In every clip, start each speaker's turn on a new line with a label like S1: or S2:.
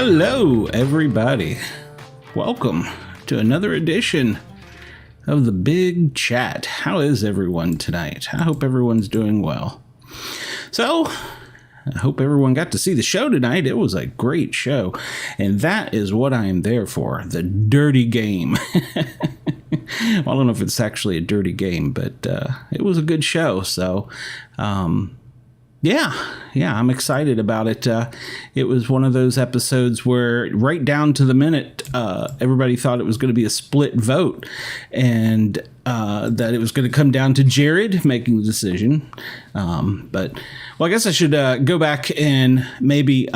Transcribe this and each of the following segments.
S1: Hello, everybody. Welcome to another edition of the Big Chat. How is everyone tonight? I hope everyone's doing well. So, I hope everyone got to see the show tonight. It was a great show, and that is what I am there for, the dirty game. Well, I don't know if it's actually a dirty game, but it was a good show, so yeah, I'm excited about it. It was one of those episodes where right down to the minute, everybody thought it was going to be a split vote and that it was going to come down to Jared making the decision. But, well, I guess I should go back and maybe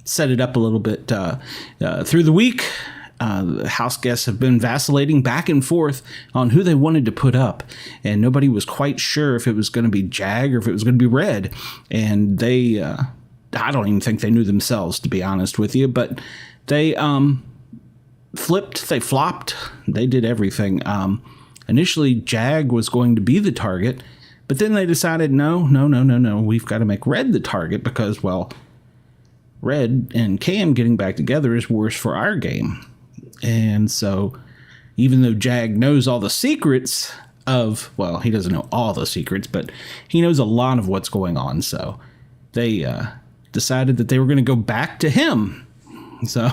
S1: set it up a little bit through the week. The house guests have been vacillating back and forth on who they wanted to put up, and nobody was quite sure if it was going to be Jag or if it was going to be Red. And they, I don't even think they knew themselves, to be honest with you, but they flipped, they flopped, they did everything. Initially, Jag was going to be the target, but then they decided, no, we've got to make Red the target because, well, Red and Cam getting back together is worse for our game. And so even though Jag knows all the secrets of, well, he doesn't know all the secrets, but he knows a lot of what's going on. So they decided that they were going to go back to him. So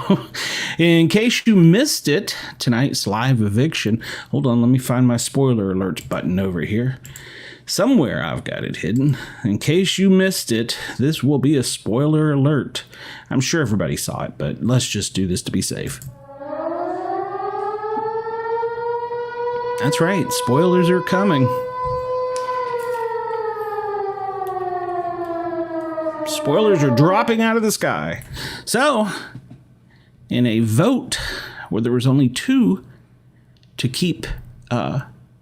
S1: in case you missed it, tonight's live eviction. Hold on, let me find my spoiler alerts button over here. Somewhere I've got it hidden. In case you missed it, this will be a spoiler alert. I'm sure everybody saw it, but let's just do this to be safe. That's right, spoilers are coming. Spoilers are dropping out of the sky. So, in a vote where there was only 2 to keep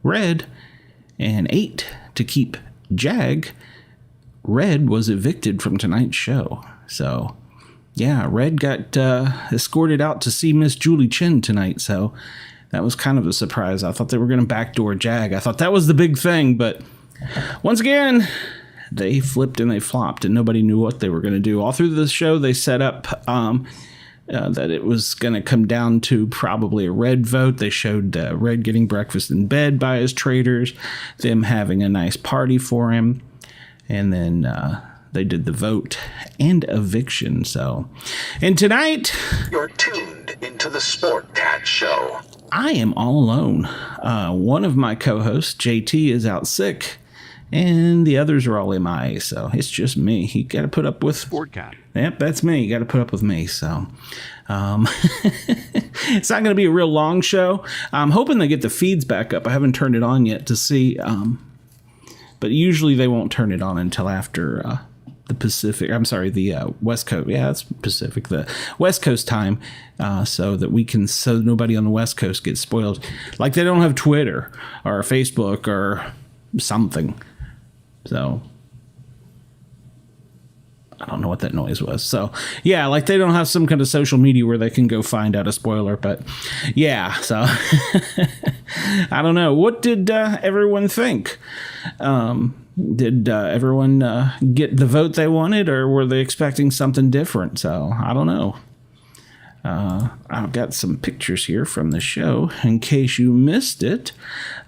S1: Red and 8 to keep Jag, Red was evicted from tonight's show. So, yeah, Red got escorted out to see Miss Julie Chen tonight, so that was kind of a surprise. I thought they were going to backdoor Jag. I thought that was the big thing, but once again, they flipped and they flopped, and nobody knew what they were going to do. All through the show, they set up that it was going to come down to probably a Red vote. They showed Red getting breakfast in bed by his traders, them having a nice party for him, and then they did the vote and eviction. So, and tonight,
S2: you're tuned into the Sportcat show.
S1: I am all alone. One of my co-hosts, JT, is out sick, and the others are all MIA, so it's just me. You got to put up with
S3: Sportcat.
S1: Yep, that's me. You got to put up with me. So, it's not going to be a real long show. I'm hoping they get the feeds back up. I haven't turned it on yet to see, but usually they won't turn it on until after the Pacific. I'm sorry, the West Coast. Yeah, it's Pacific. The West Coast time, so that so nobody on the West Coast gets spoiled. Like they don't have Twitter or Facebook or something. So I don't know what that noise was. So yeah, like they don't have some kind of social media where they can go find out a spoiler. But yeah, so I don't know. What did everyone think? Did everyone get the vote they wanted, or were they expecting something different? So I don't know. I've got some pictures here from the show in case you missed it.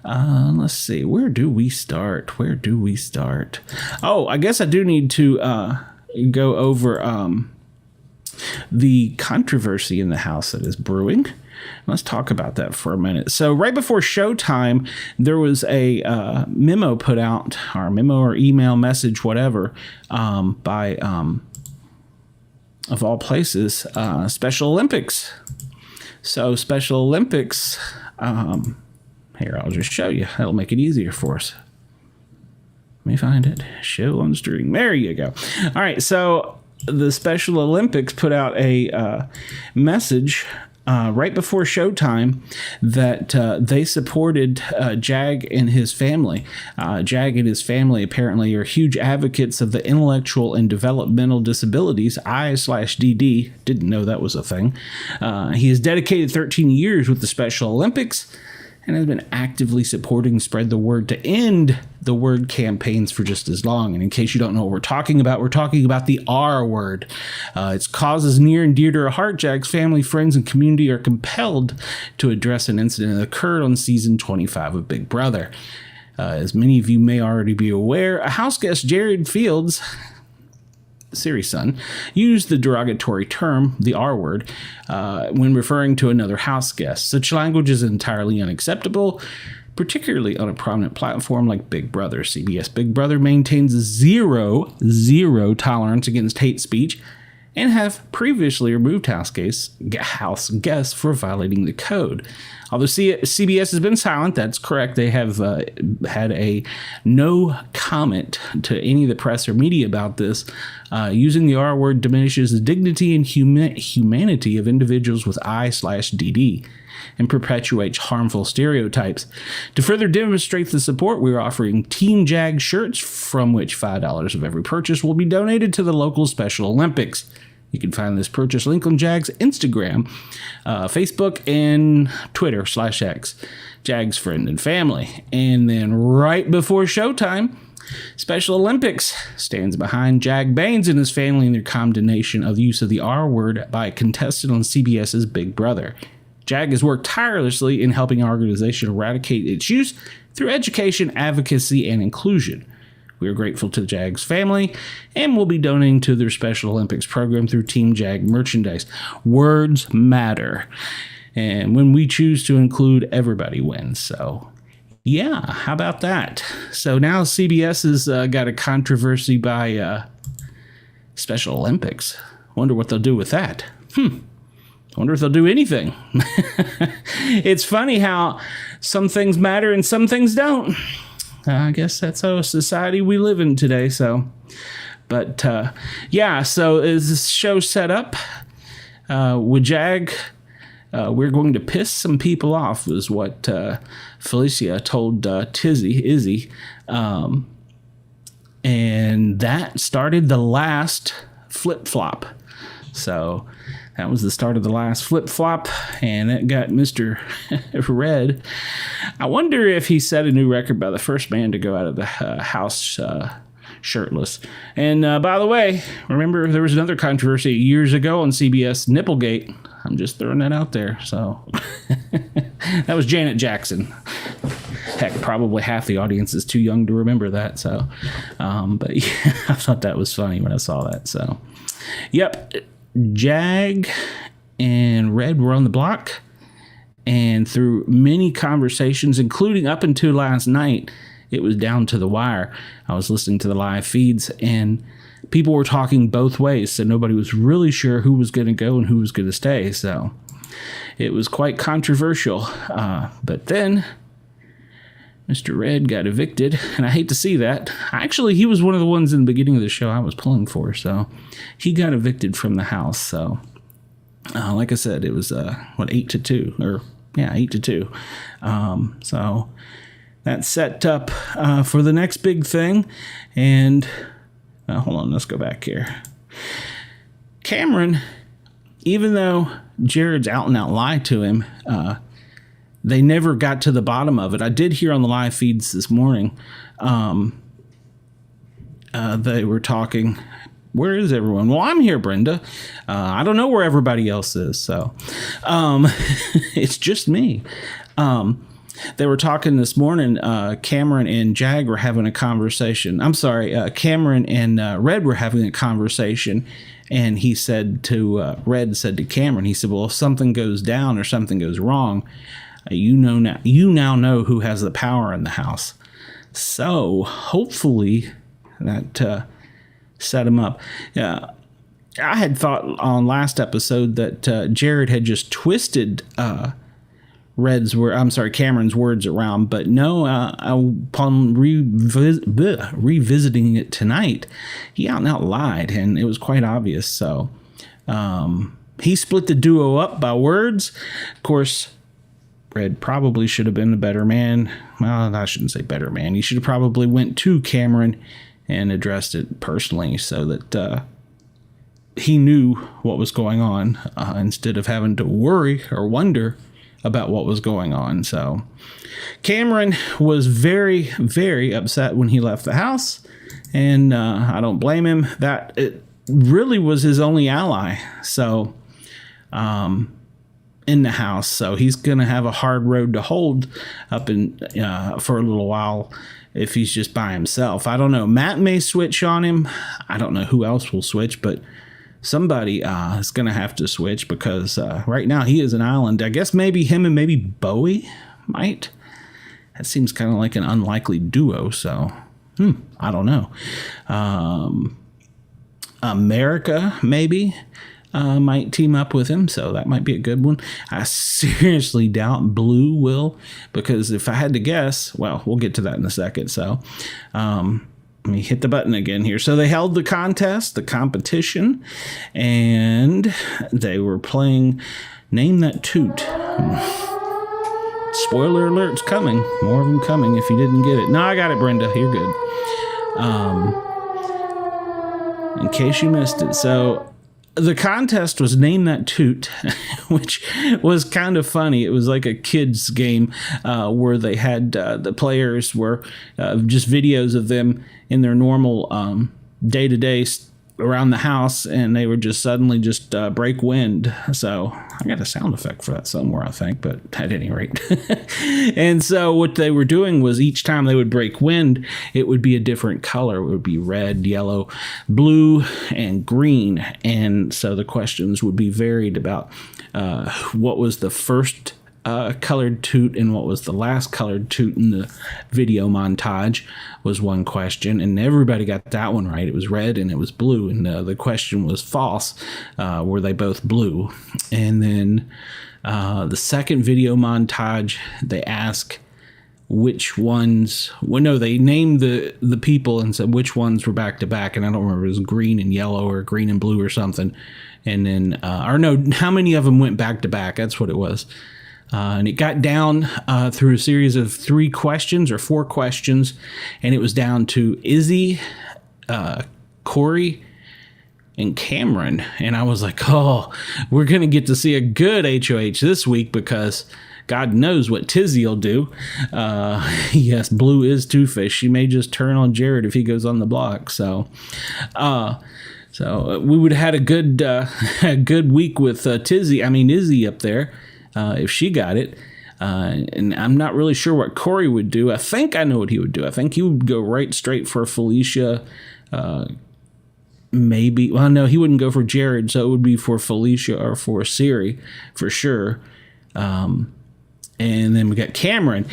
S1: Let's see. Where do we start? Oh, I guess I do need to go over the controversy in the house that is brewing. Let's talk about that for a minute. So right before showtime, there was a memo put out, or memo or email message, whatever, by, of all places, Special Olympics. So Special Olympics, here, I'll just show you. That'll make it easier for us. Let me find it. Show on stream. There you go. All right, so the Special Olympics put out a message right before showtime that they supported Jag and his family. Jag and his family apparently are huge advocates of the intellectual and developmental disabilities, I/DD. Didn't know that was a thing. He has dedicated 13 years with the Special Olympics and has been actively supporting Spread the Word to end the word campaigns for just as long. And in case you don't know what we're talking about the R word. Its causes near and dear to our heart. Jag's family, friends, and community are compelled to address an incident that occurred on season 25 of Big Brother. As many of you may already be aware, a house guest, Jared Fields, Siri's son, used the derogatory term, the R word, when referring to another house guest. Such language is entirely unacceptable, particularly on a prominent platform like Big Brother. CBS Big Brother maintains zero tolerance against hate speech and have previously removed house guests for violating the code. Although CBS has been silent, that's correct. They have had a no comment to any of the press or media about this. Using the R word diminishes the dignity and humanity of individuals with I/DD and perpetuates harmful stereotypes. To further demonstrate the support, we're offering Team Jag shirts, from which $5 of every purchase will be donated to the local Special Olympics. You can find this purchase link on Jag's Instagram, Facebook, and Twitter /X, Jag's Friend and Family. And then right before showtime, Special Olympics stands behind Jag Baines and his family in their condemnation of the use of the R word by a contestant on CBS's Big Brother. Jag has worked tirelessly in helping our organization eradicate its use through education, advocacy, and inclusion. We are grateful to Jag's family and will be donating to their Special Olympics program through Team Jag merchandise. Words matter. And when we choose to include, everybody wins. So, yeah, how about that? So now CBS has got a controversy by Special Olympics. Wonder what they'll do with that. I wonder if they'll do anything. It's funny how some things matter and some things don't. I guess that's a society we live in today. So, but yeah, so is this show set up? With Jag, we're going to piss some people off, is what Felicia told Izzy. And that started the last flip-flop. So that was the start of the last flip-flop, and that got Mr. Red. I wonder if he set a new record by the first man to go out of the house shirtless. And by the way, remember there was another controversy years ago on CBS, Nipplegate. I'm just throwing that out there. So that was Janet Jackson. Heck, probably half the audience is too young to remember that. So, but yeah, I thought that was funny when I saw that. So, yep. Jag and Red were on the block, and through many conversations, including up until last night, it was down to the wire. I was listening to the live feeds, and people were talking both ways, so nobody was really sure who was going to go and who was going to stay. So it was quite controversial. But then Mr. Red got evicted, and I hate to see that. Actually, he was one of the ones in the beginning of the show I was pulling for, so he got evicted from the house. So, like I said, it was 8-2, or yeah, 8-2. So that's set up for the next big thing. And hold on, let's go back here. Cameron, even though Jared's out and out lied to him, they never got to the bottom of it. I did hear on the live feeds this morning, they were talking, where is everyone? Well, I'm here, Brenda. I don't know where everybody else is, so it's just me. They were talking this morning, Cameron and Jag were having a conversation. I'm sorry, Cameron and Red were having a conversation, and he said to, Red said to Cameron, he said, well, if something goes down or something goes wrong, you now know who has the power in the house. So hopefully that set him up. I had thought on last episode that Jared had just twisted Cameron's words around, but no, upon revisiting it tonight, he out and out lied, and it was quite obvious. So he split the duo up by words. Of course, Red probably should have been a better man. Well, I shouldn't say better man. He should have probably went to Cameron and addressed it personally so that he knew what was going on instead of having to worry or wonder about what was going on. So Cameron was very, very upset when he left the house, and I don't blame him. That it really was his only ally. So in the house, so he's gonna have a hard road to hold up in for a little while if he's just by himself. I don't know. Matt may switch on him. I don't know who else will switch, but somebody is going to have to switch because right now he is an island. I guess maybe him and maybe Bowie might. That seems kind of like an unlikely duo, so I don't know. America maybe might team up with him, so that might be a good one. I seriously doubt Blue will, because if I had to guess, well, we'll get to that in a second. So let me hit the button again here. So they held the contest, the competition, and they were playing Name That Toot. Spoiler alert's coming. More of them coming if you didn't get it. No, I got it, Brenda. You're good. In case you missed it. So the contest was Name That Toot, which was kind of funny. It was like a kids game where they had the players were just videos of them in their normal day-to-day around the house, and they would just suddenly just break wind. So I got a sound effect for that somewhere, I think, but at any rate. And so what they were doing was each time they would break wind, it would be a different color. It would be red, yellow, blue, and green. And so the questions would be varied about what was the first colored toot and what was the last colored toot in the video montage was one question, and everybody got that one right. It was red and it was blue, and the question was false. Were they both blue? And then the second video montage, they ask which ones, well, no, they named the people and said which ones were back to back, and I don't remember, it was green and yellow or green and blue or something. And then or no, how many of them went back to back? That's what it was. And it got down through a series of 3 questions or 4 questions, and it was down to Izzy, Corey, and Cameron. And I was like, oh, we're going to get to see a good HOH this week, because God knows what Tizzy will do. Yes, Blue is Two-Face. She may just turn on Jared if he goes on the block. So we would have had a good week with Izzy up there. If she got it. And I'm not really sure what Corey would do. I think I know what he would do. I think he would go right straight for Felicia. Maybe. Well, no, he wouldn't go for Jared, so it would be for Felicia or for Siri for sure. And then we got Cameron,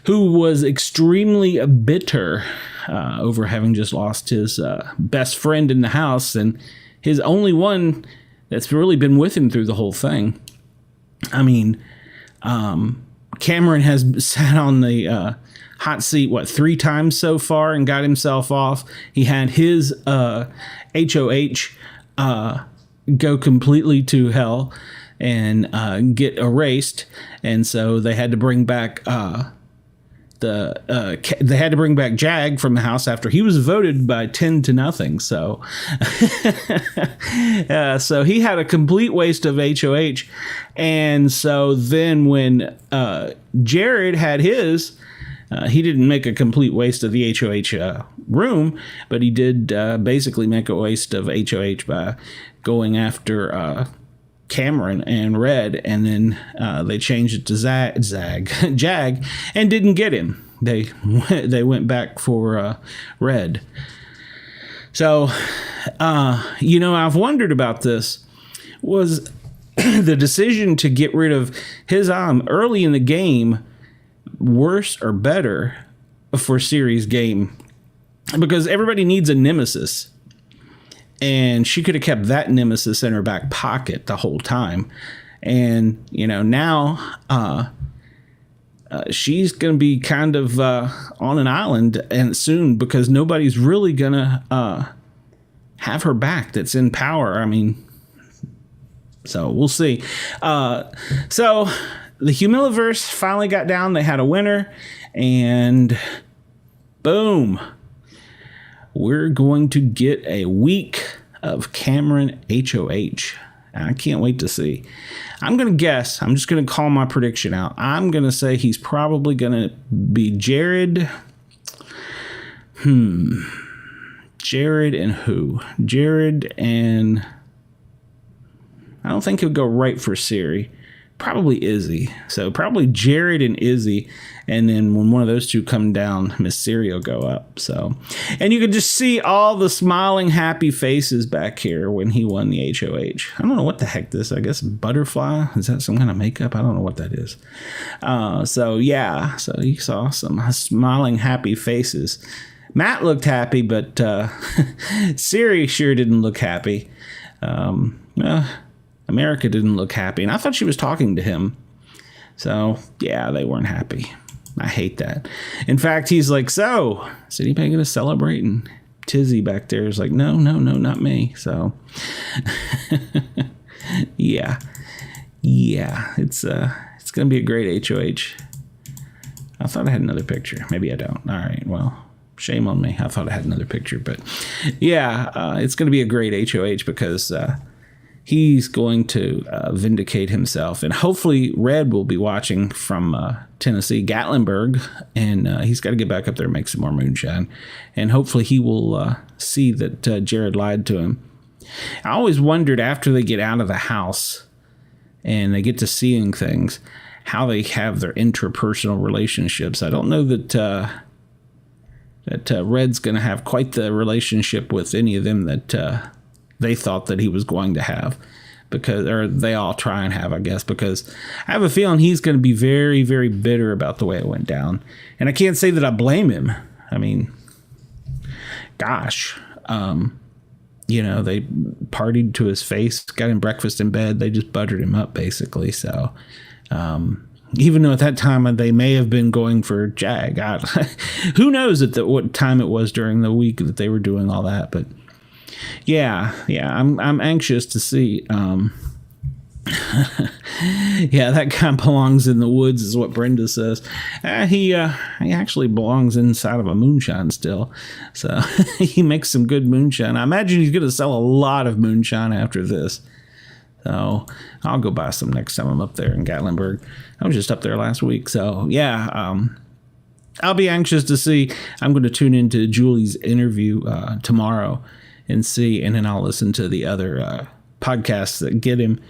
S1: who was extremely bitter over having just lost his best friend in the house, and his only one that's really been with him through the whole thing. I mean, Cameron has sat on the hot seat, 3 times so far and got himself off. He had his HOH go completely to hell and get erased, and so they had to bring back they had to bring back Jag from the house after he was voted by 10-0. So, so he had a complete waste of HOH. And so then when Jared had his, he didn't make a complete waste of the HOH room, but he did basically make a waste of HOH by going after Cameron and Red, and then they changed it to Jag, and didn't get him. They went back for Red. So, I've wondered about this. Was the decision to get rid of his arm early in the game worse or better for Siri's game? Because everybody needs a nemesis. And she could have kept that nemesis in her back pocket the whole time. And, now she's going to be kind of on an island and soon, because nobody's really going to have her back that's in power. I mean, so we'll see. So the Humiliverse finally got down. They had a winner. And boom. We're going to get a week of Cameron HOH. I can't wait to see. I'm going to guess. I'm just going to call my prediction out. I'm going to say he's probably going to be Jared. Jared and who? Jared and... I don't think he'll go right for Siri. Probably Izzy. So probably Jared and Izzy. And then when one of those two come down, Miss Siri will go up. So, and you can just see all the smiling, happy faces back here when he won the HOH. I don't know what the heck this is. I guess butterfly. Is that some kind of makeup? I don't know what that is. So yeah. So you saw some smiling, happy faces. Matt looked happy, but Siri sure didn't look happy. America didn't look happy, and I thought she was talking to him. So, yeah, they weren't happy. I hate that. In fact, he's like, so, is anybody going to celebrate? And Tizzy back there is like, no, not me. So, yeah, it's going to be a great HOH. I thought I had another picture. Maybe I don't. All right, well, shame on me. I thought I had another picture, but yeah, it's going to be a great HOH because he's going to vindicate himself. And hopefully Red will be watching from Tennessee, Gatlinburg. And he's got to get back up there and make some more moonshine. And hopefully he will see that Jared lied to him. I always wondered after they get out of the house and they get to seeing things, how they have their interpersonal relationships. I don't know that Red's going to have quite the relationship with any of them that they thought that he was going to have, or they all try and have, I guess, because I have a feeling he's going to be very, very bitter about the way it went down. And I can't say that I blame him. I mean, gosh, they partied to his face, got him breakfast in bed. They just buttered him up, basically. So, even though at that time they may have been going for Jag, who knows what time it was during the week that they were doing all that, but yeah, I'm anxious to see. Yeah, that guy belongs in the woods, is what Brenda says. He actually belongs inside of a moonshine still, so he makes some good moonshine. I imagine he's going to sell a lot of moonshine after this. So I'll go buy some next time I'm up there in Gatlinburg. I was just up there last week, so yeah. I'll be anxious to see. I'm going to tune into Julie's interview tomorrow and see, and then I'll listen to the other podcasts that get him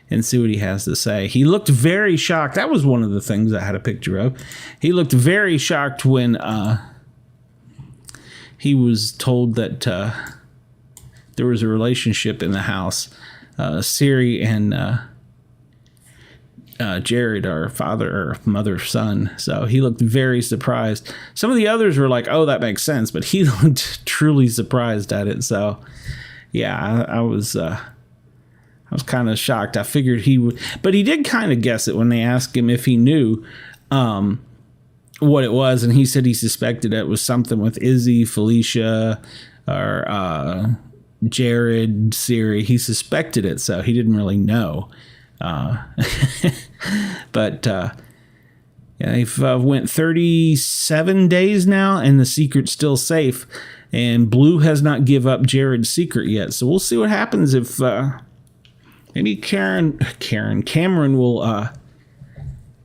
S1: and see what he has to say. He looked very shocked. That was one of the things I had a picture of. He looked very shocked when he was told that there was a relationship in the house. Siri and Jared are father or mother son. So he looked very surprised. Some of the others were like, oh, that makes sense. But he looked truly surprised at it. So, yeah, I was kind of shocked. I figured he would. But he did kind of guess it when they asked him if he knew what it was. And he said he suspected it was something with Izzy, Felicia, or Jared, Siri. He suspected it. So he didn't really know. But they've went 37 days now, and the secret's still safe. And Blue has not give up Jared's secret yet, so we'll see what happens if maybe Cameron will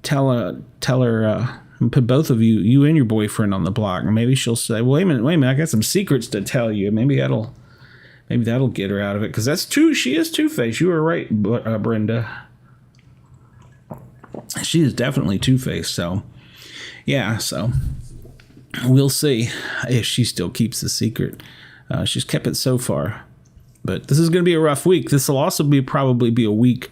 S1: tell her. Put both of you and your boyfriend on the block, and maybe she'll say, "Wait a minute, I got some secrets to tell you." Maybe that'll get her out of it, because she is two-faced. You were right, Brenda. She is definitely two-faced. So, yeah. So we'll see if she still keeps the secret. She's kept it so far, but this is going to be a rough week. This will also probably be a week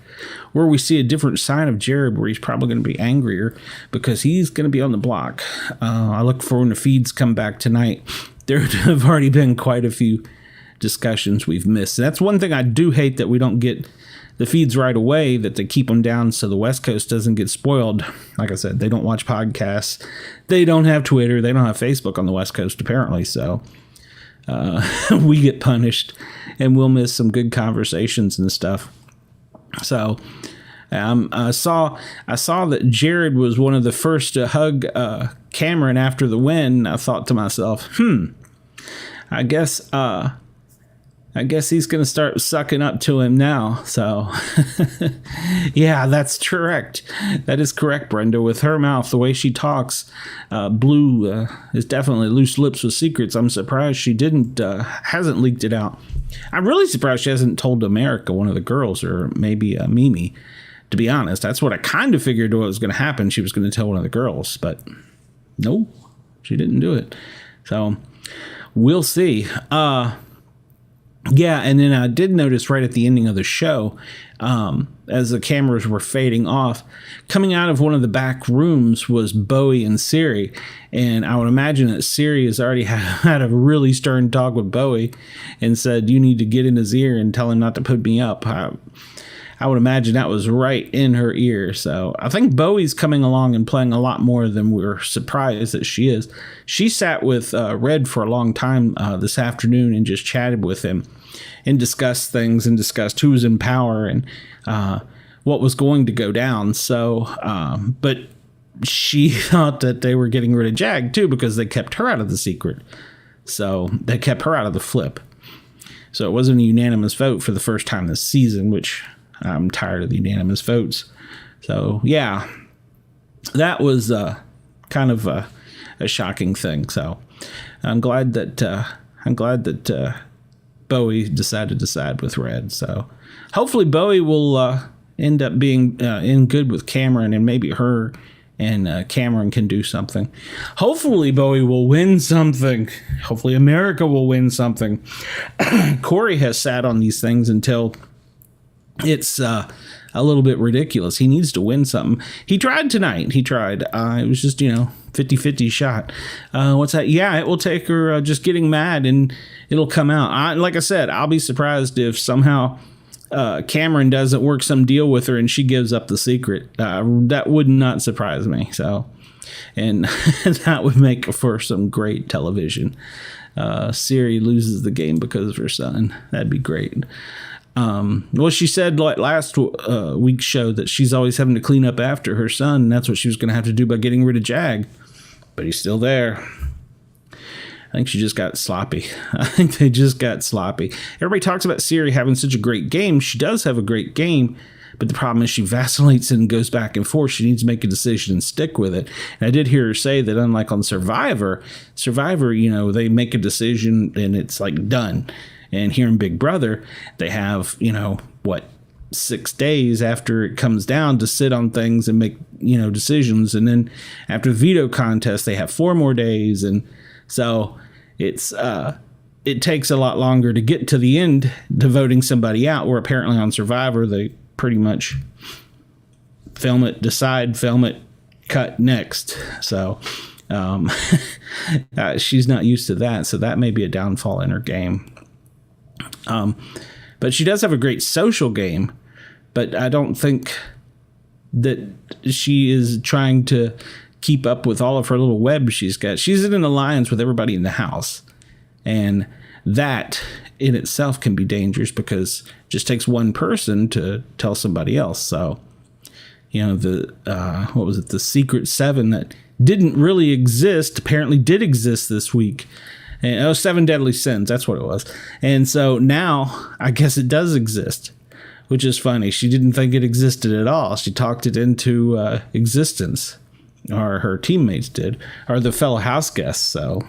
S1: where we see a different side of Jared, where he's probably going to be angrier because he's going to be on the block. I look for when the feeds come back tonight. There have already been quite a few discussions we've missed. That's one thing I do hate, that we don't get the feeds right away, that they keep them down so the West Coast doesn't get spoiled. Like I said, they don't watch podcasts. They don't have Twitter. They don't have Facebook on the West Coast, apparently. So we get punished, and we'll miss some good conversations and stuff. So I saw that Jared was one of the first to hug Cameron after the win. I thought to myself, I guess I guess he's going to start sucking up to him now. So, yeah, that's correct. That is correct, Brenda. With her mouth, the way she talks, Blue is definitely loose lips with secrets. I'm surprised she hasn't leaked it out. I'm really surprised she hasn't told America, one of the girls, or maybe Mimi. To be honest, that's what I kind of figured what was going to happen. She was going to tell one of the girls, but no, she didn't do it. So we'll see. Yeah, and then I did notice right at the ending of the show, as the cameras were fading off, coming out of one of the back rooms was Bowie and Siri. And I would imagine that Siri has already had a really stern talk with Bowie and said, you need to get in his ear and tell him not to put me up. I would imagine that was right in her ear. So I think Bowie's coming along and playing a lot more than we're surprised that she is. She sat with Red for a long time this afternoon and just chatted with him and discussed things and discussed who was in power and what was going to go down. So, but she thought that they were getting rid of Jag too because they kept her out of the secret. So they kept her out of the flip. So it wasn't a unanimous vote for the first time this season, which I'm tired of the unanimous votes. So yeah, that was kind of a shocking thing. So I'm glad that Bowie decided to side with Red. So hopefully Bowie will end up being in good with Cameron, and maybe her and Cameron can do something. Hopefully Bowie will win something. Hopefully America will win something. Corey has sat on these things until it's a little bit ridiculous. He needs to win something. He tried tonight. It was just, 50-50 shot. What's that? Yeah, it will take her just getting mad and it'll come out. Like I said, I'll be surprised if somehow Cameron doesn't work some deal with her and she gives up the secret. That would not surprise me. So, and that would make for some great television. Siri loses the game because of her son. That'd be great. Well, she said like last week's show that she's always having to clean up after her son. And that's what she was going to have to do by getting rid of Jag. But he's still there. I think she just got sloppy. I think they just got sloppy. Everybody talks about Siri having such a great game. She does have a great game. But the problem is she vacillates and goes back and forth. She needs to make a decision and stick with it. And I did hear her say that unlike on Survivor, they make a decision and it's like done. And here in Big Brother, they have, 6 days after it comes down to sit on things and make, decisions. And then after the veto contest, they have 4 more days. And so it takes a lot longer to get to the end to voting somebody out, where apparently on Survivor, they pretty much film it, decide, film it, cut, next. So she's not used to that. So that may be a downfall in her game. But she does have a great social game, but I don't think that she is trying to keep up with all of her little web she's got. She's in an alliance with everybody in the house, and that in itself can be dangerous because it just takes one person to tell somebody else. So, the Secret 7 that didn't really exist apparently did exist this week. And 7 Deadly Sins, that's what it was. And so now I guess it does exist, which is funny. She didn't think it existed at all. She talked it into existence, or her teammates did, or the fellow house guests. So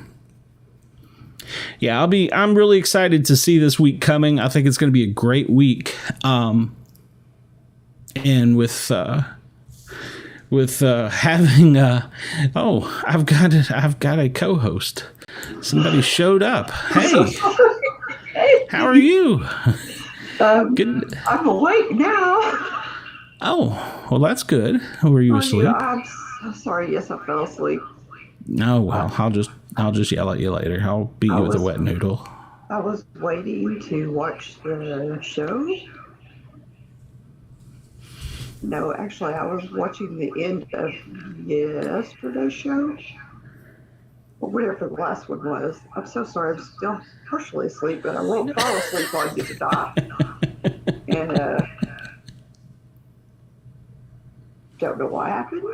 S1: yeah, I'm really excited to see this week coming. I think it's going to be a great week. And with having I've got a co-host. Somebody showed up. Hey, how are you?
S3: Good. I'm awake now.
S1: Oh, well, that's good. Were you asleep?
S3: Yeah, I'm sorry. Yes, I fell asleep.
S1: No, well, I'll just yell at you later. I'll beat you with a wet noodle.
S3: I was waiting to watch the show. No, actually, I was watching the end of yesterday's show. Or whatever the last one was. I'm so sorry. I'm still partially asleep, but I won't fall asleep or I get to die. And don't know what happened,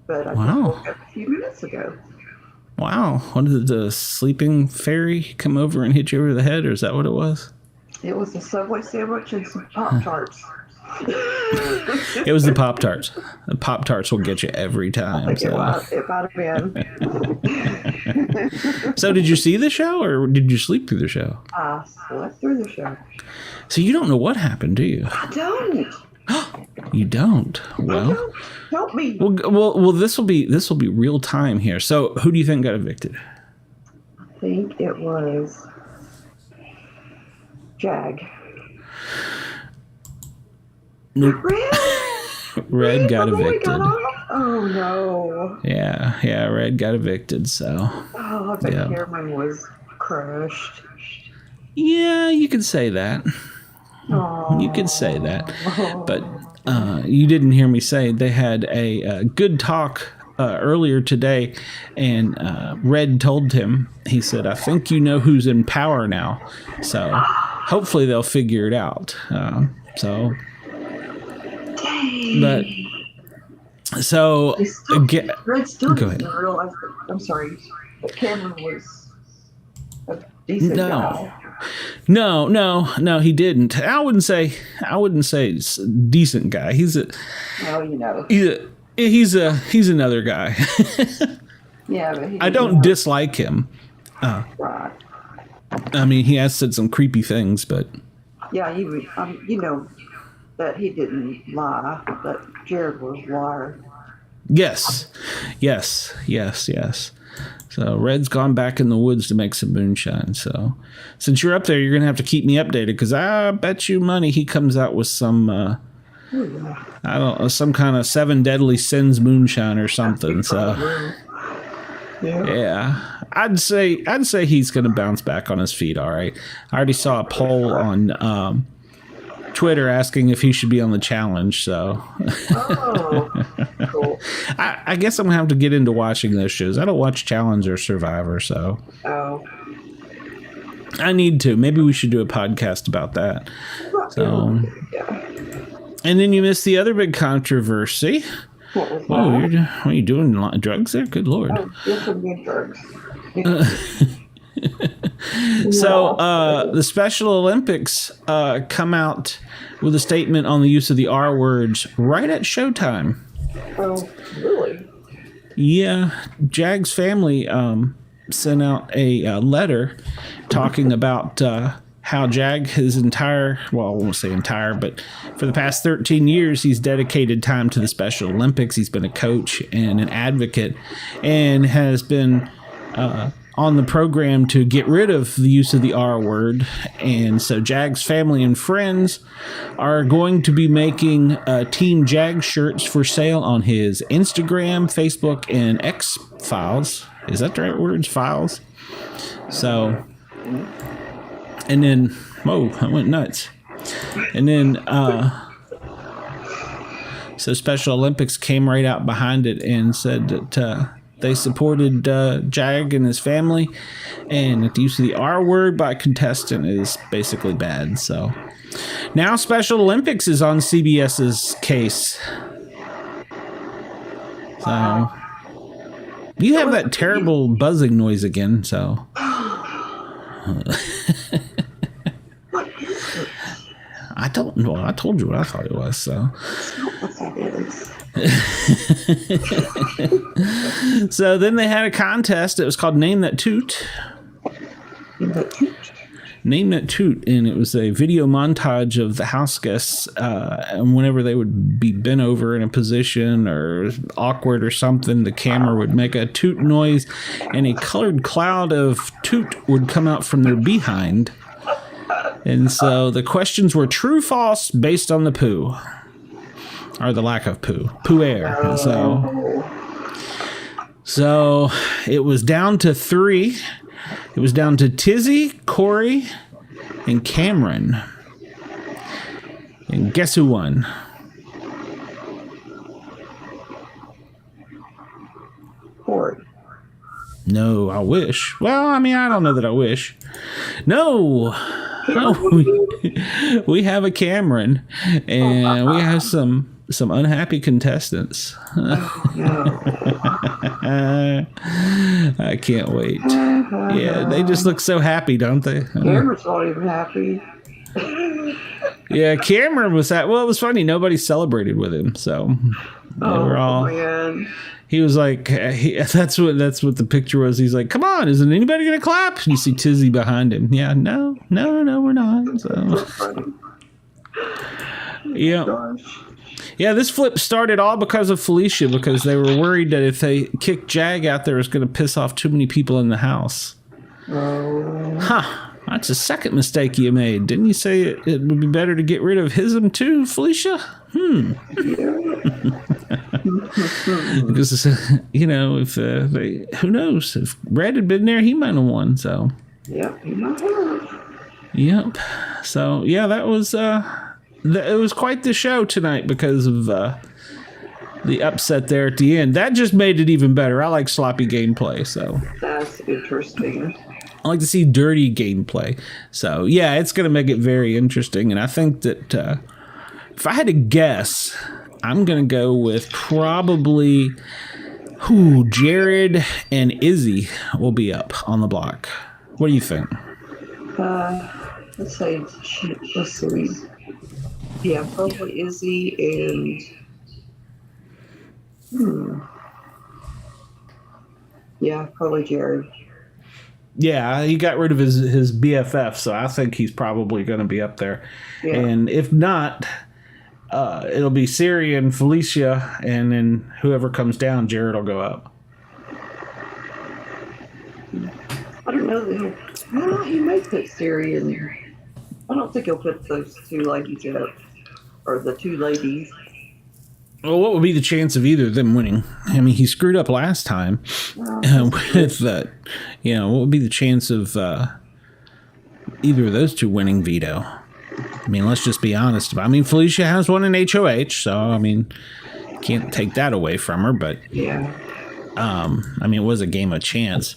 S3: but I just woke up a few minutes ago.
S1: Wow. What did the sleeping fairy come over and hit you over the head, or is that what it was?
S3: It was a Subway sandwich and some Pop-Tarts.
S1: It was the Pop-Tarts. The Pop-Tarts will get you every time.
S3: It might have been.
S1: So did you see the show, or did you sleep through the show?
S3: I slept through the show.
S1: So you don't know what happened, do you?
S3: I don't.
S1: You don't. Well,
S3: help me.
S1: Well. This will be real time here. So who do you think got evicted?
S3: I think it was Jag.
S1: Nope. Red got evicted.
S3: Oh no.
S1: Yeah. Red got evicted. So.
S3: Oh, I bet Cameron was crushed.
S1: Yeah, you could say that.
S3: Oh.
S1: You could say that, but you didn't hear me say they had a good talk earlier today, and Red told him, he said, "I think you know who's in power now, so hopefully they'll figure it out." So, but so
S3: Red still
S1: go
S3: doesn't
S1: ahead.
S3: realize that. I'm sorry, but Cameron was a decent guy.
S1: No, he didn't. I wouldn't say he's a decent guy. He's another guy.
S3: Yeah, but
S1: I don't dislike him.
S3: Right.
S1: I mean, he has said some creepy things, but
S3: Yeah, you know that he didn't lie. That Jared was a liar.
S1: yes. So Red's gone back in the woods to make some moonshine. So since you're up there, you're gonna have to keep me updated, because I bet you money he comes out with some I don't know, some kind of 7 deadly sins moonshine or something. So yeah, I'd say he's gonna bounce back on his feet. All right. I already saw a poll on Twitter asking if he should be on the challenge. So
S3: Oh, cool.
S1: I guess I'm gonna have to get into watching those shows. I don't watch Challenge or Survivor, so
S3: Oh.
S1: I need to. Maybe we should do a podcast about that. So,
S3: Yeah.
S1: and then you missed the other big controversy.
S3: What was
S1: Whoa,
S3: that?
S1: are you doing drugs there? Good Lord.
S3: Oh, yes, I'm doing drugs.
S1: So the Special Olympics come out with a statement on the use of the R words right at showtime.
S3: Oh, really?
S1: Yeah, Jag's family sent out a letter talking about how Jag his entire, well, I won't say entire, but for the past 13 years, he's dedicated time to the Special Olympics. He's been a coach and an advocate, and has been on the program to get rid of the use of the R word. And so Jag's family and friends are going to be making Team Jag shirts for sale on his Instagram, Facebook, and X files. Is that the right words? Files? So, and then, whoa, I went nuts. And then, so Special Olympics came right out behind it and said that they supported Jag and his family, and that the use of the R word by a contestant is basically bad. So now Special Olympics is on CBS's case. So you have that terrible buzzing noise again. So I don't know. I told you what I thought it was. So.
S3: What that is.
S1: So then they had a contest. It was called Name That Toot. Name That Toot, and it was a video montage of the house guests, and whenever they would be bent over in a position or awkward or something, the camera would make a toot noise, and a colored cloud of toot would come out from their behind. And so the questions were true, false, based on the poo. Or the lack of poo. Poo air. So it was down to 3. It was down to Tizzy, Corey, and Cameron. And guess who won?
S3: Corey.
S1: No, I wish. Well, I mean, I don't know that I wish. No, we have a Cameron, and we have some some unhappy contestants.
S3: Oh, no.
S1: I can't wait. Yeah, they just look so happy, don't they?
S3: Cameron's not even happy.
S1: Yeah, Cameron was at. Well, it was funny. Nobody celebrated with him, so they were all.
S3: Man.
S1: He was like, that's what the picture was. He's like, come on, isn't anybody gonna clap? And you see Tizzy behind him. Yeah, no, we're not. So, yeah.
S3: Gosh.
S1: Yeah, this flip started all because of Felicia, because they were worried that if they kicked Jag out there, it was going to piss off too many people in the house.
S3: Oh.
S1: Huh. That's the second mistake you made. Didn't you say it would be better to get rid of hism too, Felicia? Because, if who knows? If Brad had been there, he might have won. So.
S3: Yep, he might have.
S1: Yep. So, yeah, that was... it was quite the show tonight because of the upset there at the end. That just made it even better. I like sloppy gameplay, so
S3: That's interesting.
S1: I like to see dirty gameplay. So yeah, it's going to make it very interesting. And I think that if I had to guess, I'm going to go with probably Jared and Izzy will be up on the block. What do you think?
S3: Let's see. Yeah, probably Izzy and yeah, probably Jared.
S1: Yeah, he got rid of his BFF, so I think he's probably going to be up there. Yeah. And if not, it'll be Siri and Felicia, and then whoever comes down, Jared will go up.
S3: I don't know. Well, he may put Siri in there. I don't think he'll put those two ladies up. Or the two ladies.
S1: Well, what would be the chance of either of them winning? I mean, he screwed up last time with that. What would be the chance of either of those two winning Veto? I mean, let's just be honest. I mean, Felicia has one in HOH, so I mean, can't take that away from her. But
S3: yeah,
S1: I mean, it was a game of chance.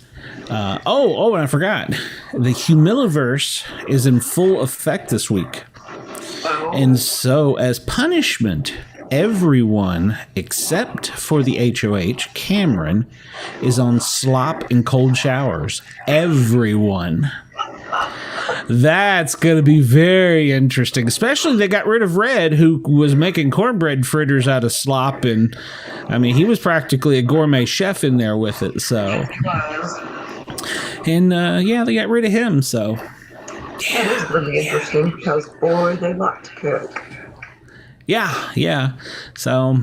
S1: And I forgot. The Humiliverse is in full effect this week. And so, as punishment, everyone except for the HOH, Cameron, is on slop and cold showers. Everyone. That's going to be very interesting. Especially they got rid of Red, who was making cornbread fritters out of slop. And, I mean, he was practically a gourmet chef in there with it. So, and, they got rid of him. So.
S3: That is really interesting because, boy, they like to cook.
S1: Yeah. So,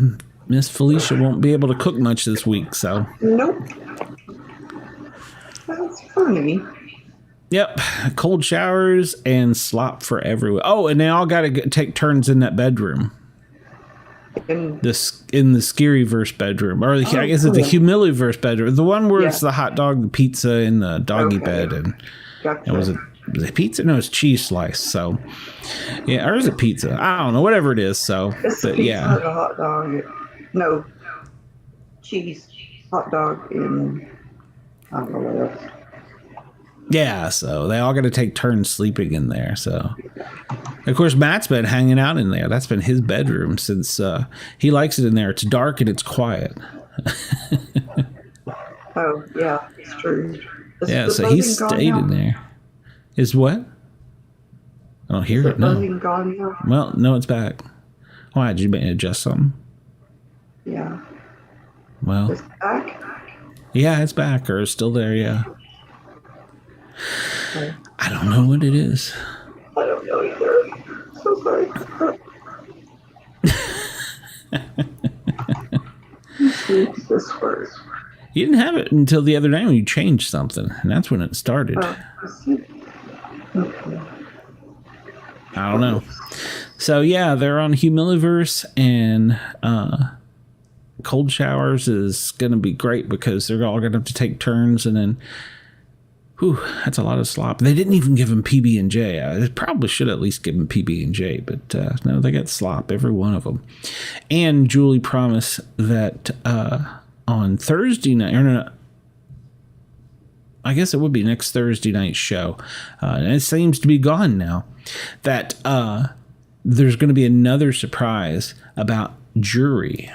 S1: Miss Felicia won't be able to cook much this week, so.
S3: Nope. That's funny.
S1: Yep. Cold showers and slop for everyone. Oh, and they all got to take turns in that bedroom. In the Scaryverse bedroom. Or I guess it's the Humiliverse bedroom. The one where it's the hot dog, the pizza, and the doggy bed. And
S3: gotcha.
S1: Was it pizza? No, it's cheese slice. So, yeah, or is it pizza? I don't know. Whatever it is. So,
S3: it's
S1: but
S3: pizza,
S1: yeah,
S3: a hot dog. No, cheese, hot dog, and I don't know what else.
S1: Yeah, so they all got to take turns sleeping in there. So, of course, Matt's been hanging out in there. That's been his bedroom since he likes it in there. It's dark and it's quiet.
S3: Oh yeah, it's true.
S1: So he stayed in there. Is what? I don't hear it. No.
S3: Gone now?
S1: Well, no, it's back. Why? Did you adjust something?
S3: Yeah.
S1: Well.
S3: It's back?
S1: Yeah, it's back, or it's still there, yeah. Okay. I don't know what it is.
S3: I don't know either. So sorry. This word.
S1: You didn't have it until the other night when you changed something, and that's when it started.
S3: Okay.
S1: I don't know. So yeah, they're on Humiliverse, and cold showers is going to be great because they're all going to have to take turns, and then, that's a lot of slop. They didn't even give him PB&J. I probably should at least give him PB&J, but no, they got slop, every one of them. And Julie promised that on Thursday night, or no, I guess it would be next Thursday night's show, and it seems to be gone now, that there's going to be another surprise about jury.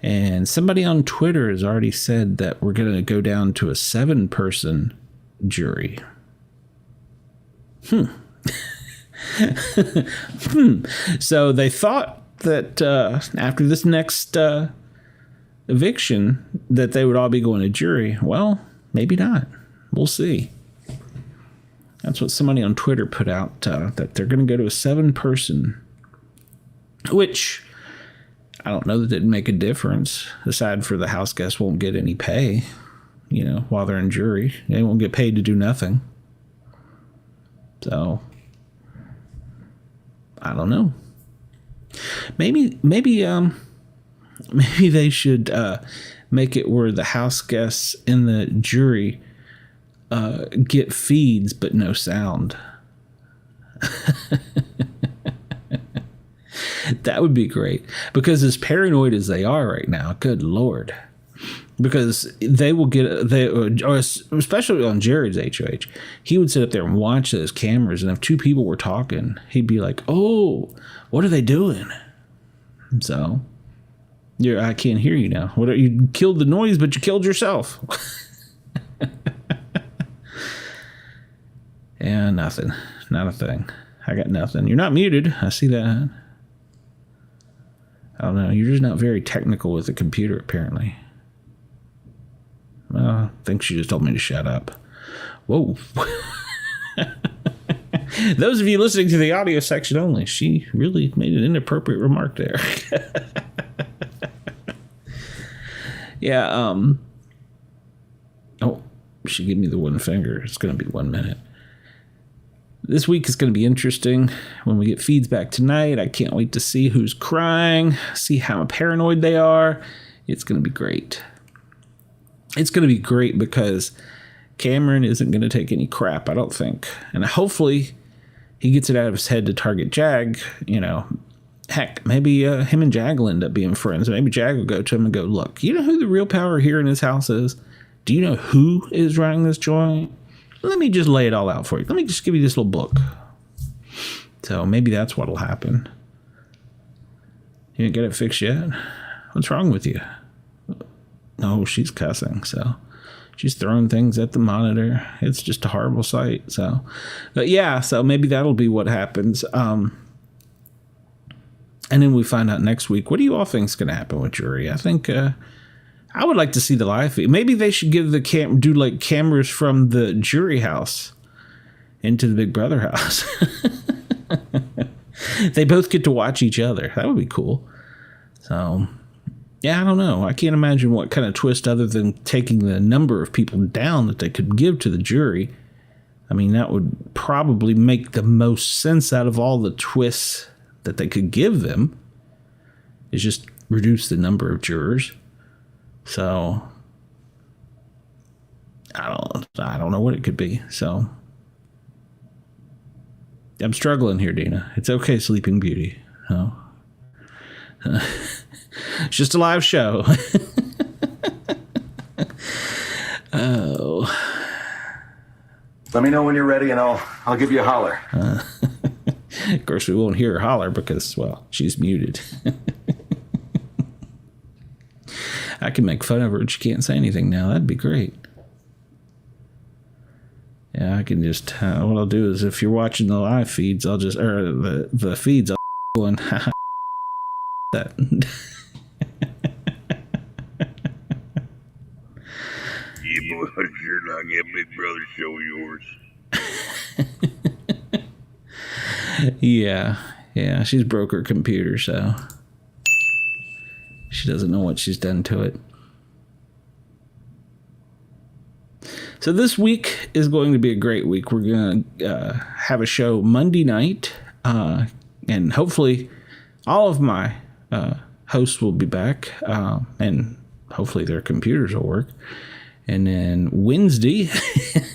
S1: And somebody on Twitter has already said that we're going to go down to a 7-person jury. So they thought that after this next eviction that they would all be going to jury. Well, maybe not. We'll see. That's what somebody on Twitter put out, that they're going to go to a 7-person, which I don't know that didn't make a difference, aside for the house guests won't get any pay, while they're in jury. They won't get paid to do nothing. So, I don't know. Maybe they should make it where the house guests in the jury get feeds but no sound. That would be great, because as paranoid as they are right now, good Lord, because they will get, or especially on Jared's HOH, he would sit up there and watch those cameras, and if 2 people were talking, he'd be like, oh, what are they doing? So, I can't hear you now. You killed the noise, but you killed yourself. Yeah, nothing. Not a thing. I got nothing. You're not muted. I see that. I don't know. You're just not very technical with the computer, apparently. Well, I think she just told me to shut up. Whoa. Those of you listening to the audio section only, she really made an inappropriate remark there. Yeah, oh, she gave me the one finger. It's going to be 1 minute. This week is going to be interesting when we get feeds back tonight. I can't wait to see who's crying, see how paranoid they are. It's going to be great. It's going to be great because Cameron isn't going to take any crap, I don't think. And hopefully he gets it out of his head to target Jag. Heck, maybe him and Jag will end up being friends. Maybe Jag will go to him and go, look, you know who the real power here in this house is? Do you know who is running this joint? Let me just lay it all out for you. Let me just give you this little book. So maybe that's what'll happen. You didn't get it fixed yet? What's wrong with you? No, she's cussing. So she's throwing things at the monitor. It's just a horrible sight. So, but yeah, so maybe that'll be what happens. And then we find out next week. What do you all think is going to happen with jury? I think I would like to see the live feed. Maybe they should give the do like cameras from the jury house into the Big Brother house. They both get to watch each other. That would be cool. So, yeah, I don't know. I can't imagine what kind of twist other than taking the number of people down that they could give to the jury. I mean, that would probably make the most sense out of all the twists that they could give them, is just reduce the number of jurors. So I don't know what it could be. So I'm struggling here, Deana. It's okay, Sleeping Beauty. Oh. It's just a live show. Oh.
S4: Let me know when you're ready, and I'll give you a holler.
S1: Of course, we won't hear her holler because, well, she's muted. I can make fun of her, but she can't say anything now. That'd be great. Yeah, I can just, what I'll do is if you're watching the live feeds, I'll just, or the feeds, I'll go and that.
S5: Yeah, boy, I sure like that Big Brother show of yours.
S1: Yeah, she's broke her computer, so she doesn't know what she's done to it. So this week is going to be a great week. We're going to have a show Monday night, and hopefully all of my hosts will be back, and hopefully their computers will work. And then Wednesday,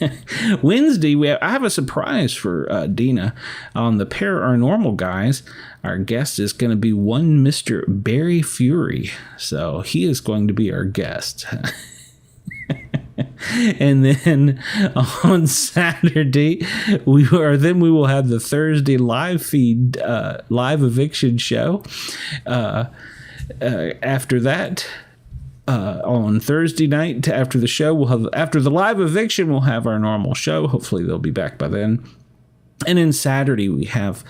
S1: I have a surprise for Deana. On the Paranormal Guys, our guest is going to be one Mr. Barry Fury. So he is going to be our guest. And then on Saturday, we will have the Thursday live feed, live eviction show. After that, on Thursday night, after the show, after the live eviction, we'll have our normal show. Hopefully they'll be back by then. And then Saturday, we have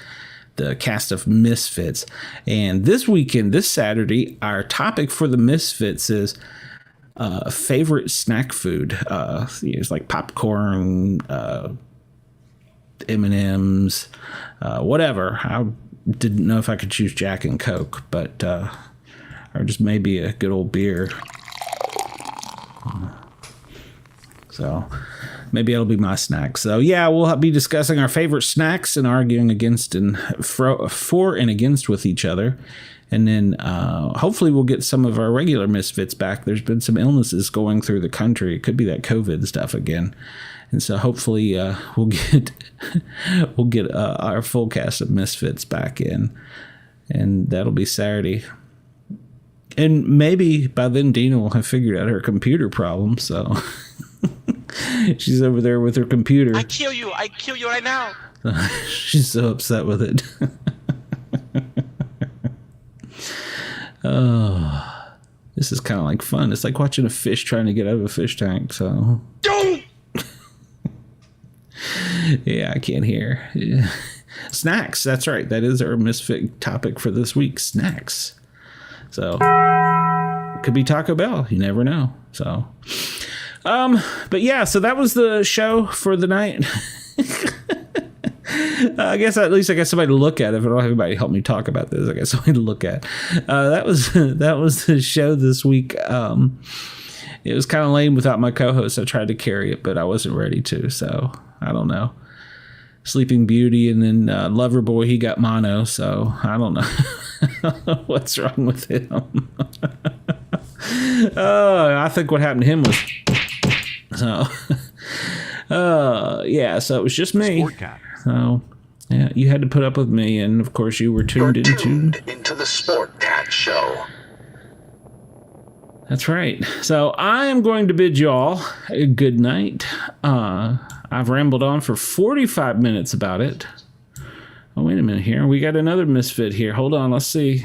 S1: the cast of Misfits. And this Saturday, our topic for the Misfits is favorite snack food. It's like popcorn, M&Ms, whatever. I didn't know if I could choose Jack and Coke, but or just maybe a good old beer. So maybe it'll be my snack. So yeah, we'll be discussing our favorite snacks and arguing against and for and against with each other. And then hopefully we'll get some of our regular Misfits back. There's been some illnesses going through the country. It could be that COVID stuff again. And so hopefully we'll get our full cast of Misfits back in. And that'll be Saturday. And maybe by then Deana will have figured out her computer problem. So she's over there with her computer.
S6: I kill you right now.
S1: She's so upset with it. Oh, this is kind of like fun. It's like watching a fish trying to get out of a fish tank. So, yeah, I can't hear. Yeah. Snacks. That's right. That is our misfit topic for this week. Snacks. So, it could be Taco Bell. You never know. So, but yeah. So that was the show for the night. I guess at least I got somebody to look at. If I don't have anybody help me talk about this, I got somebody to look at. That was the show this week. It was kind of lame without my co-host. I tried to carry it, but I wasn't ready to. So I don't know. Sleeping Beauty and then Loverboy, he got mono. So I don't know what's wrong with him. I think what happened to him was so. Yeah. So it was just me.
S6: Sportcat.
S1: So, yeah, you had to put up with me, and of course you were tuned into
S2: the Sportcat show.
S1: That's right. So I am going to bid you all a good night. I've rambled on for 45 minutes about it. Oh, wait a minute here. We got another misfit here. Hold on. Let's see.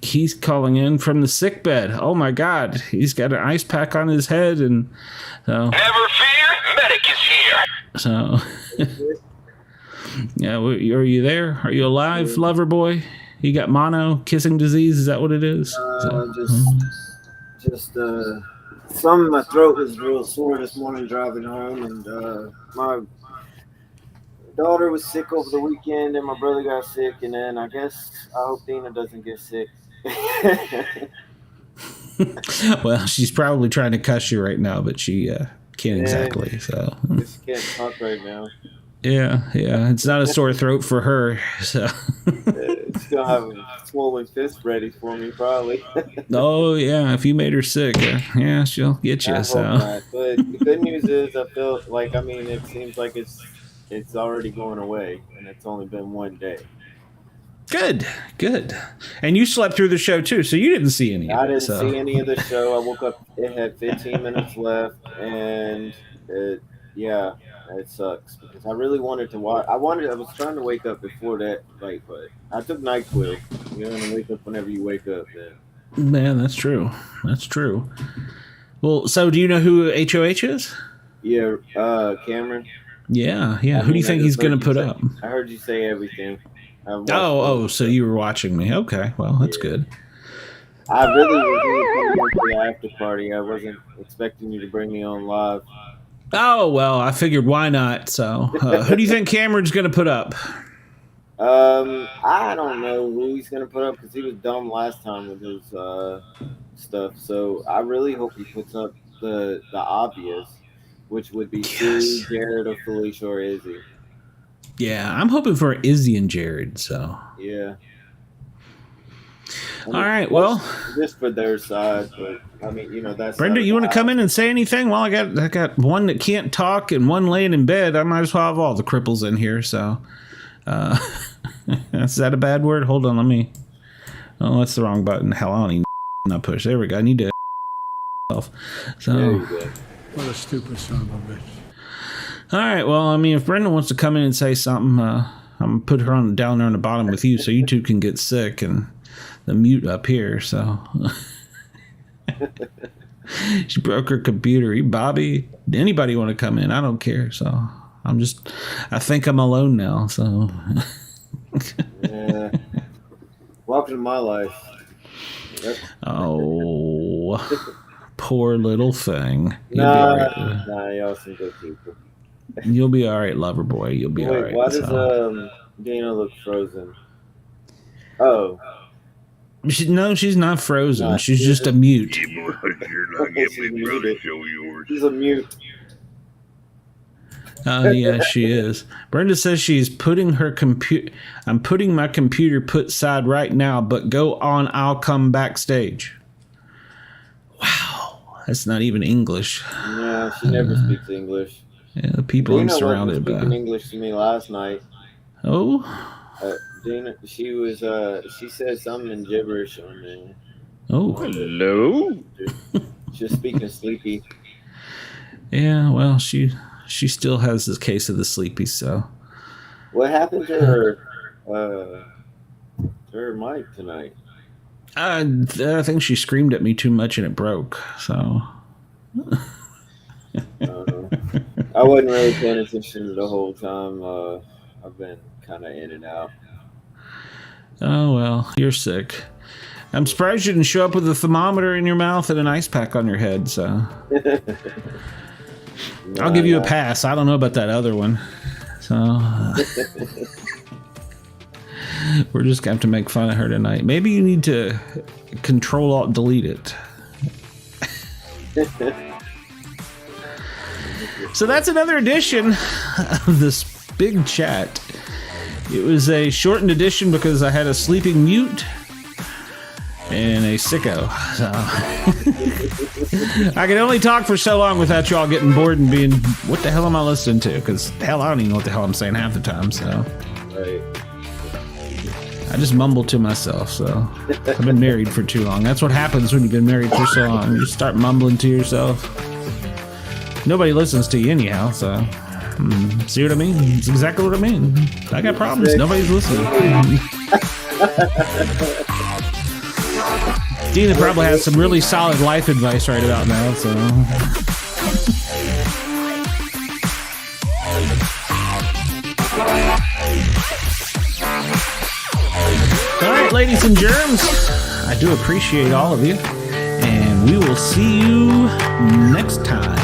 S1: He's calling in from the sick bed. Oh my God. He's got an ice pack on his head, and so.
S5: Never fear, medic is here.
S1: So. Yeah, are you there? Are you alive, lover boy? You got mono, kissing disease? Is that what it is?
S7: Some of my throat was real sore this morning driving home, and my daughter was sick over the weekend, and my brother got sick, and then I guess I hope Deana doesn't get sick.
S1: Well, she's probably trying to cuss you right now, but she can't exactly. So
S7: just can't talk right now.
S1: Yeah, it's not a sore throat for her. So
S7: It's gonna have a swollen fist ready for me, probably.
S1: Oh yeah, if you made her sick, yeah, she'll get you. So,
S7: not. But the good news is, I feel like it seems like it's already going away, and it's only been one day.
S1: Good. And you slept through the show too, so you didn't see any.
S7: I didn't see any of the show. I woke up; it had 15 minutes left, and it sucks because I really wanted to watch. I was trying to wake up before that, but I took NyQuil. You don't want to wake up whenever you wake up. Then.
S1: Man, that's true. Well, so do you know who HOH is?
S7: Yeah, Cameron.
S1: Yeah. Who do you think he's going to put up?
S7: I heard you say everything.
S1: So you were watching me. Okay, well, that's good.
S7: I really was going to come the after party. I wasn't expecting you to bring me on live.
S1: Oh, well, I figured why not. So, who do you think Cameron's going to put up?
S7: I don't know who he's going to put up because he was dumb last time with his stuff. So, I really hope he puts up the obvious, which would be Sue, Jared, or Felicia, or Izzy.
S1: Yeah, I'm hoping for Izzy and Jared, so.
S7: Yeah.
S1: All right, well.
S7: Just for their side, but that's.
S1: Brenda, you want to come in and say anything? Well, I got one that can't talk and one laying in bed. I might as well have all the cripples in here. So, is that a bad word? Hold on, let me. Oh, that's the wrong button. Hell, I don't even not push. There we go. I need to. So,
S7: there you go.
S8: What a stupid son of a bitch.
S1: All right. Well, I mean, if Brenda wants to come in and say something, I'm gonna put her down there on the bottom with you, so you two can get sick and the mute up here. So she broke her computer. Bobby, anybody want to come in? I don't care. So I think I'm alone now. So
S7: Yeah. Welcome to my life. Yep.
S1: oh, poor little thing. You'll be all right.
S7: Nah, y'all some good people.
S1: You'll be all right, lover boy. You'll be all right.
S7: Why does Deana look frozen? Oh.
S1: No, she's not frozen.
S7: Nah,
S1: she's just a mute.
S5: Yeah, boy, sure like it, big brother. Show yours.
S7: She's a mute.
S1: Oh, yeah, she is. Brenda says she's putting her computer. I'm putting my computer put side right now, but go on. I'll come backstage. Wow, that's not even English.
S7: Yeah, she never speaks English.
S1: Yeah, the people I'm surrounded by.
S7: Speaking English to me last night.
S1: Oh,
S7: Deana, she said something in gibberish on there.
S1: oh,
S5: Hello?
S7: She was speaking sleepy.
S1: yeah. Well, she still has this case of the sleepy. So
S7: What happened to her mic tonight?
S1: I think she screamed at me too much and it broke. So
S7: I wasn't really paying attention the whole time. I've been kind of in and out.
S1: oh well, you're sick. I'm surprised you didn't show up with a thermometer in your mouth and an ice pack on your head. So I'll give you a pass. I don't know about that other one. So we're just going to have to make fun of her tonight. Maybe you need to Control-Alt-Delete it. So that's another edition of this big chat. It was a shortened edition because I had a sleeping mute and a sicko. So I can only talk for so long without y'all getting bored and being, what the hell am I listening to? Because hell, I don't even know what the hell I'm saying half the time. So
S7: Right.
S1: I just mumble to myself. So I've been married for too long. That's what happens when you've been married for so long. You start mumbling to yourself. Nobody listens to you anyhow. So see what I mean? It's exactly what I mean. I got problems. Nobody's listening. Deana probably has some really solid life advice right about now, so. All right, ladies and germs, I do appreciate all of you, and we will see you next time.